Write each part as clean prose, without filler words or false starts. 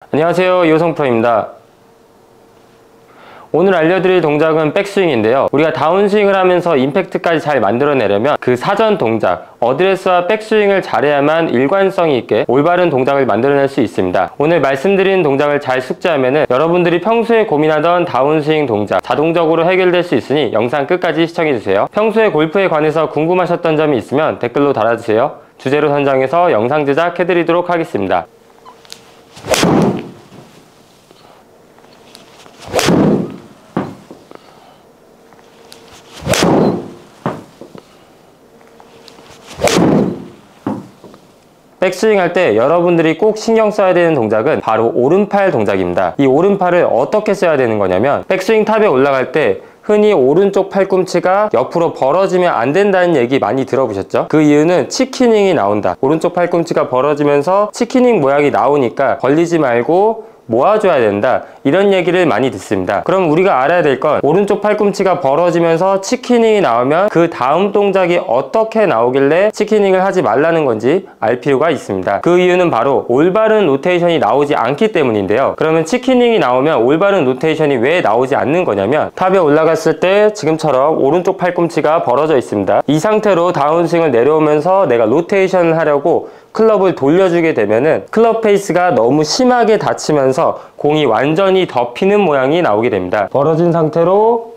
안녕하세요, 이호성프로입니다. 오늘 알려드릴 동작은 백스윙인데요. 우리가 다운스윙을 하면서 임팩트까지 잘 만들어내려면 그 사전 동작, 어드레스와 백스윙을 잘해야만 일관성이 있게 올바른 동작을 만들어낼 수 있습니다. 오늘 말씀드린 동작을 잘 숙지하면 여러분들이 평소에 고민하던 다운스윙 동작 자동적으로 해결될 수 있으니 영상 끝까지 시청해주세요. 평소에 골프에 관해서 궁금하셨던 점이 있으면 댓글로 달아주세요. 주제로 선정해서 영상 제작해드리도록 하겠습니다. 백스윙 할 때 여러분들이 꼭 신경 써야 되는 동작은 바로 오른팔 동작입니다. 이 오른팔을 어떻게 써야 되는 거냐면, 백스윙 탑에 올라갈 때 흔히 오른쪽 팔꿈치가 옆으로 벌어지면 안 된다는 얘기 많이 들어보셨죠? 그 이유는 치키닝이 나온다. 오른쪽 팔꿈치가 벌어지면서 치키닝 모양이 나오니까 벌리지 말고 모아줘야 된다, 이런 얘기를 많이 듣습니다. 그럼 우리가 알아야 될 건, 오른쪽 팔꿈치가 벌어지면서 치키닝이 나오면 그 다음 동작이 어떻게 나오길래 치키닝을 하지 말라는 건지 알 필요가 있습니다. 그 이유는 바로 올바른 로테이션이 나오지 않기 때문인데요. 그러면 치키닝이 나오면 올바른 로테이션이 왜 나오지 않는 거냐면, 탑에 올라갔을 때 지금처럼 오른쪽 팔꿈치가 벌어져 있습니다. 이 상태로 다운스윙을 내려오면서 내가 로테이션을 하려고 클럽을 돌려주게 되면은 클럽 페이스가 너무 심하게 닫히면서 공이 완전히 덮이는 모양이 나오게 됩니다. 벌어진 상태로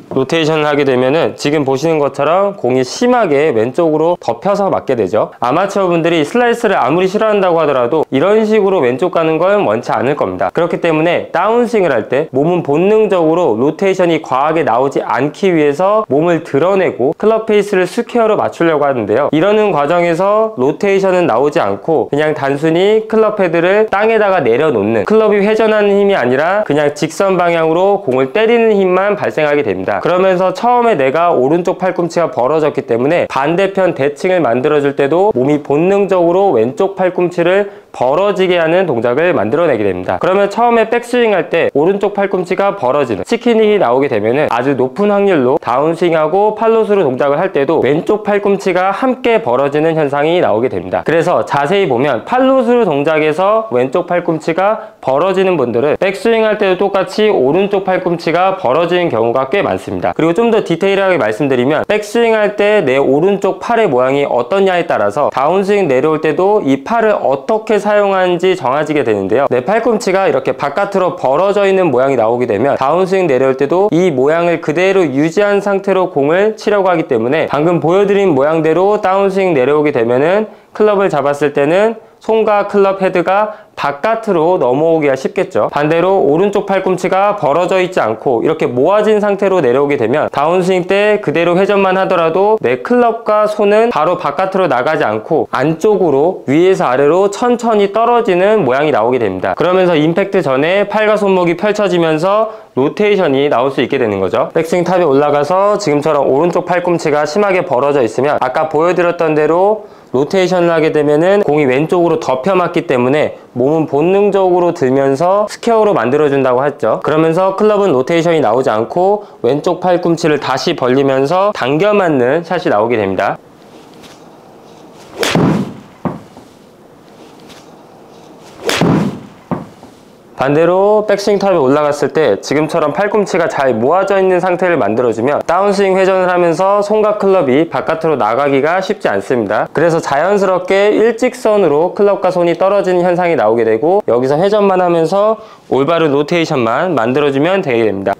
로테이션을 하게 되면은 지금 보시는 것처럼 공이 심하게 왼쪽으로 덮여서 맞게 되죠. 아마추어 분들이 슬라이스를 아무리 싫어한다고 하더라도 이런 식으로 왼쪽 가는 건 원치 않을 겁니다. 그렇기 때문에 다운스윙을 할 때 몸은 본능적으로 로테이션이 과하게 나오지 않기 위해서 몸을 드러내고 클럽 페이스를 스퀘어로 맞추려고 하는데요. 이러는 과정에서 로테이션은 나오지 않고 그냥 단순히 클럽 헤드를 땅에다가 내려놓는, 클럽이 회전하는 힘이 아니라 그냥 직선 방향으로 공을 때리는 힘만 발생하게 됩니다. 그러면서 처음에 내가 오른쪽 팔꿈치가 벌어졌기 때문에 반대편 대칭을 만들어줄 때도 몸이 본능적으로 왼쪽 팔꿈치를 벌어지게 하는 동작을 만들어내게 됩니다. 그러면 처음에 백스윙 할 때 오른쪽 팔꿈치가 벌어지는 치키닝이 나오게 되면 아주 높은 확률로 다운스윙하고 팔로스루 동작을 할 때도 왼쪽 팔꿈치가 함께 벌어지는 현상이 나오게 됩니다. 그래서 자세히 보면 팔로스루 동작에서 왼쪽 팔꿈치가 벌어지는 분들은 백스윙 할 때도 똑같이 오른쪽 팔꿈치가 벌어지는 경우가 꽤 많습니다. 그리고 좀 더 디테일하게 말씀드리면, 백스윙 할 때 내 오른쪽 팔의 모양이 어떠냐에 따라서 다운스윙 내려올 때도 이 팔을 어떻게 사용하는지 정해지게 되는데요. 내 팔꿈치가 이렇게 바깥으로 벌어져 있는 모양이 나오게 되면 다운스윙 내려올 때도 이 모양을 그대로 유지한 상태로 공을 치려고 하기 때문에 방금 보여드린 모양대로 다운스윙 내려오게 되면은 클럽을 잡았을 때는 손과 클럽 헤드가 바깥으로 넘어오기가 쉽겠죠. 반대로 오른쪽 팔꿈치가 벌어져 있지 않고 이렇게 모아진 상태로 내려오게 되면 다운스윙 때 그대로 회전만 하더라도 내 클럽과 손은 바로 바깥으로 나가지 않고 안쪽으로, 위에서 아래로 천천히 떨어지는 모양이 나오게 됩니다. 그러면서 임팩트 전에 팔과 손목이 펼쳐지면서 로테이션이 나올 수 있게 되는 거죠. 백스윙 탑에 올라가서 지금처럼 오른쪽 팔꿈치가 심하게 벌어져 있으면 아까 보여드렸던 대로 로테이션을 하게 되면은 공이 왼쪽으로 덮여 맞기 때문에 몸은 본능적으로 들면서 스퀘어로 만들어준다고 했죠. 그러면서 클럽은 로테이션이 나오지 않고 왼쪽 팔꿈치를 다시 벌리면서 당겨 맞는 샷이 나오게 됩니다. 반대로 백스윙 탑에 올라갔을 때 지금처럼 팔꿈치가 잘 모아져 있는 상태를 만들어주면 다운스윙 회전을 하면서 손과 클럽이 바깥으로 나가기가 쉽지 않습니다. 그래서 자연스럽게 일직선으로 클럽과 손이 떨어지는 현상이 나오게 되고, 여기서 회전만 하면서 올바른 로테이션만 만들어주면 되게 됩니다.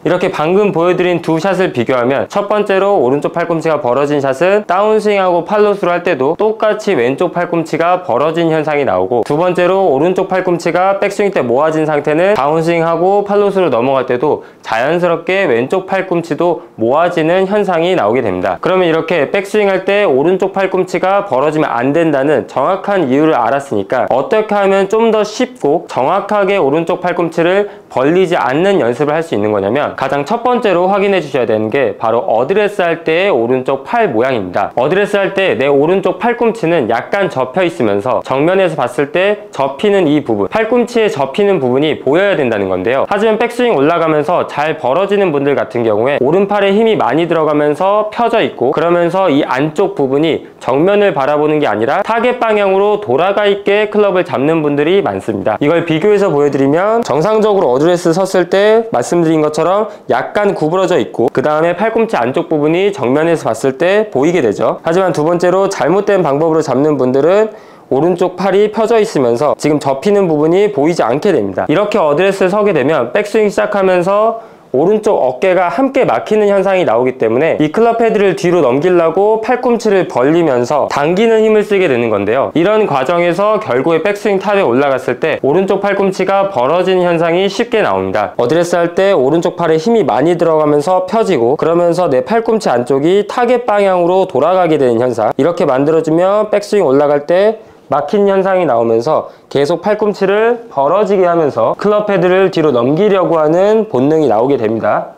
이렇게 방금 보여드린 두 샷을 비교하면, 첫 번째로 오른쪽 팔꿈치가 벌어진 샷은 다운스윙하고 팔로스루 할 때도 똑같이 왼쪽 팔꿈치가 벌어진 현상이 나오고, 두 번째로 오른쪽 팔꿈치가 백스윙 때 모아진 상태는 다운스윙하고 팔로스루 넘어갈 때도 자연스럽게 왼쪽 팔꿈치도 모아지는 현상이 나오게 됩니다. 그러면 이렇게 백스윙 할 때 오른쪽 팔꿈치가 벌어지면 안 된다는 정확한 이유를 알았으니까 어떻게 하면 좀 더 쉽고 정확하게 오른쪽 팔꿈치를 벌리지 않는 연습을 할 수 있는 거냐면, 가장 첫 번째로 확인해 주셔야 되는 게 바로 어드레스 할 때의 오른쪽 팔 모양입니다. 어드레스 할 때 내 오른쪽 팔꿈치는 약간 접혀 있으면서 정면에서 봤을 때 접히는 이 부분, 팔꿈치에 접히는 부분이 보여야 된다는 건데요. 하지만 백스윙 올라가면서 잘 벌어지는 분들 같은 경우에 오른팔에 힘이 많이 들어가면서 펴져 있고, 그러면서 이 안쪽 부분이 정면을 바라보는 게 아니라 타겟 방향으로 돌아가 있게 클럽을 잡는 분들이 많습니다. 이걸 비교해서 보여드리면, 정상적으로 어드레스 섰을 때 말씀드린 것처럼 약간 구부러져 있고, 그 다음에 팔꿈치 안쪽 부분이 정면에서 봤을 때 보이게 되죠. 하지만 두 번째로 잘못된 방법으로 잡는 분들은 오른쪽 팔이 펴져 있으면서 지금 접히는 부분이 보이지 않게 됩니다. 이렇게 어드레스를 서게 되면 백스윙 시작하면서 오른쪽 어깨가 함께 막히는 현상이 나오기 때문에 이 클럽 헤드를 뒤로 넘기려고 팔꿈치를 벌리면서 당기는 힘을 쓰게 되는 건데요. 이런 과정에서 결국에 백스윙 탑에 올라갔을 때 오른쪽 팔꿈치가 벌어지는 현상이 쉽게 나옵니다. 어드레스 할 때 오른쪽 팔에 힘이 많이 들어가면서 펴지고, 그러면서 내 팔꿈치 안쪽이 타겟 방향으로 돌아가게 되는 현상, 이렇게 만들어주면 백스윙 올라갈 때 막힌 현상이 나오면서 계속 팔꿈치를 벌어지게 하면서 클럽 헤드를 뒤로 넘기려고 하는 본능이 나오게 됩니다.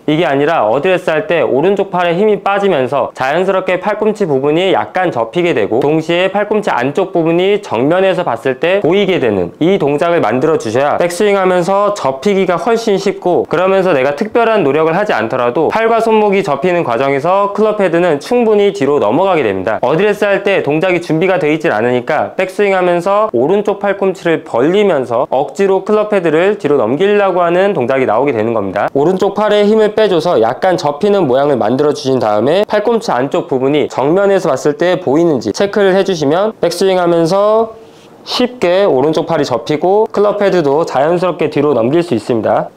이게 아니라 어드레스 할 때 오른쪽 팔에 힘이 빠지면서 자연스럽게 팔꿈치 부분이 약간 접히게 되고, 동시에 팔꿈치 안쪽 부분이 정면에서 봤을 때 보이게 되는 이 동작을 만들어 주셔야 백스윙 하면서 접히기가 훨씬 쉽고, 그러면서 내가 특별한 노력을 하지 않더라도 팔과 손목이 접히는 과정에서 클럽 헤드는 충분히 뒤로 넘어가게 됩니다. 어드레스 할 때 동작이 준비가 되어 있질 않으니까 백스윙 하면서 오른쪽 팔꿈치를 벌리면서 억지로 클럽 헤드를 뒤로 넘기려고 하는 동작이 나오게 되는 겁니다. 오른쪽 팔에 힘을 빼줘서 약간 접히는 모양을 만들어 주신 다음에 팔꿈치 안쪽 부분이 정면에서 봤을 때 보이는지 체크를 해주시면 백스윙 하면서 쉽게 오른쪽 팔이 접히고 클럽 헤드도 자연스럽게 뒤로 넘길 수 있습니다.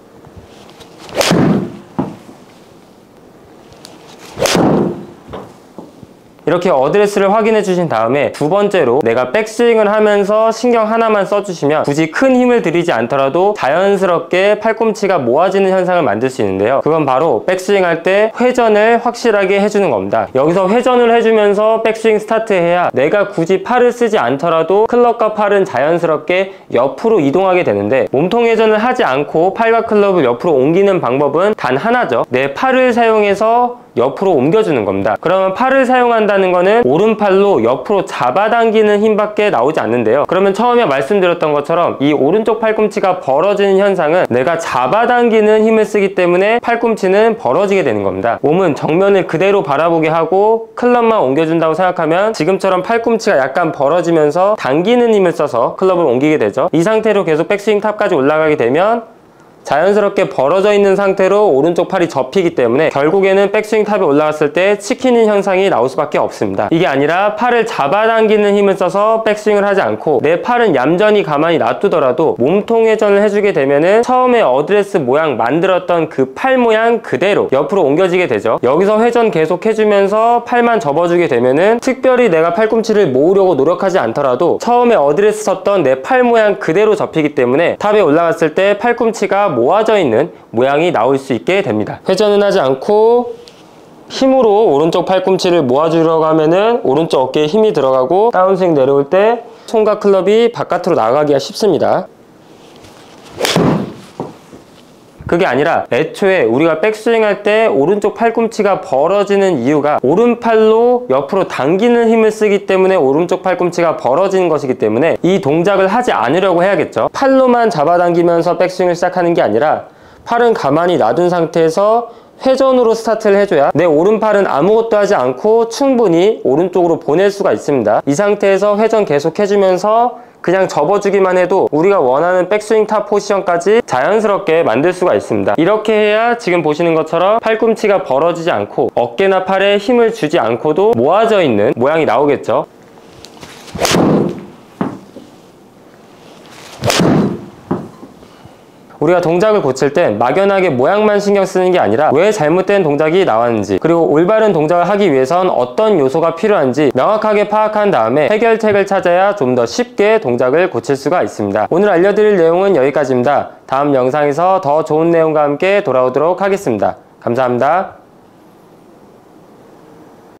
이렇게 어드레스를 확인해 주신 다음에 두 번째로 내가 백스윙을 하면서 신경 하나만 써주시면 굳이 큰 힘을 들이지 않더라도 자연스럽게 팔꿈치가 모아지는 현상을 만들 수 있는데요. 그건 바로 백스윙 할 때 회전을 확실하게 해주는 겁니다. 여기서 회전을 해주면서 백스윙 스타트해야 내가 굳이 팔을 쓰지 않더라도 클럽과 팔은 자연스럽게 옆으로 이동하게 되는데, 몸통 회전을 하지 않고 팔과 클럽을 옆으로 옮기는 방법은 단 하나죠. 내 팔을 사용해서 옆으로 옮겨주는 겁니다. 그러면 팔을 사용한다는 거는 오른팔로 옆으로 잡아당기는 힘밖에 나오지 않는데요. 그러면 처음에 말씀드렸던 것처럼 이 오른쪽 팔꿈치가 벌어지는 현상은 내가 잡아당기는 힘을 쓰기 때문에 팔꿈치는 벌어지게 되는 겁니다. 몸은 정면을 그대로 바라보게 하고 클럽만 옮겨준다고 생각하면 지금처럼 팔꿈치가 약간 벌어지면서 당기는 힘을 써서 클럽을 옮기게 되죠. 이 상태로 계속 백스윙 탑까지 올라가게 되면 자연스럽게 벌어져 있는 상태로 오른쪽 팔이 접히기 때문에 결국에는 백스윙 탑에 올라갔을 때 치키는 현상이 나올 수밖에 없습니다. 이게 아니라 팔을 잡아당기는 힘을 써서 백스윙을 하지 않고 내 팔은 얌전히 가만히 놔두더라도 몸통 회전을 해주게 되면은 처음에 어드레스 모양 만들었던 그 팔 모양 그대로 옆으로 옮겨지게 되죠. 여기서 회전 계속 해주면서 팔만 접어주게 되면은 특별히 내가 팔꿈치를 모으려고 노력하지 않더라도 처음에 어드레스 섰던 내 팔 모양 그대로 접히기 때문에 탑에 올라갔을 때 팔꿈치가 모아져 있는 모양이 나올 수 있게 됩니다. 회전은 하지 않고 힘으로 오른쪽 팔꿈치를 모아주려고 하면은 오른쪽 어깨에 힘이 들어가고 다운스윙 내려올 때 손과 클럽이 바깥으로 나가기가 쉽습니다. 그게 아니라 애초에 우리가 백스윙 할 때 오른쪽 팔꿈치가 벌어지는 이유가 오른팔로 옆으로 당기는 힘을 쓰기 때문에 오른쪽 팔꿈치가 벌어지는 것이기 때문에 이 동작을 하지 않으려고 해야겠죠. 팔로만 잡아당기면서 백스윙을 시작하는 게 아니라 팔은 가만히 놔둔 상태에서 회전으로 스타트를 해줘야 내 오른팔은 아무것도 하지 않고 충분히 오른쪽으로 보낼 수가 있습니다. 이 상태에서 회전 계속 해주면서 그냥 접어주기만 해도 우리가 원하는 백스윙 탑 포지션까지 자연스럽게 만들 수가 있습니다. 이렇게 해야 지금 보시는 것처럼 팔꿈치가 벌어지지 않고 어깨나 팔에 힘을 주지 않고도 모아져 있는 모양이 나오겠죠. 우리가 동작을 고칠 땐 막연하게 모양만 신경 쓰는 게 아니라 왜 잘못된 동작이 나왔는지, 그리고 올바른 동작을 하기 위해선 어떤 요소가 필요한지 명확하게 파악한 다음에 해결책을 찾아야 좀 더 쉽게 동작을 고칠 수가 있습니다. 오늘 알려드릴 내용은 여기까지입니다. 다음 영상에서 더 좋은 내용과 함께 돌아오도록 하겠습니다. 감사합니다.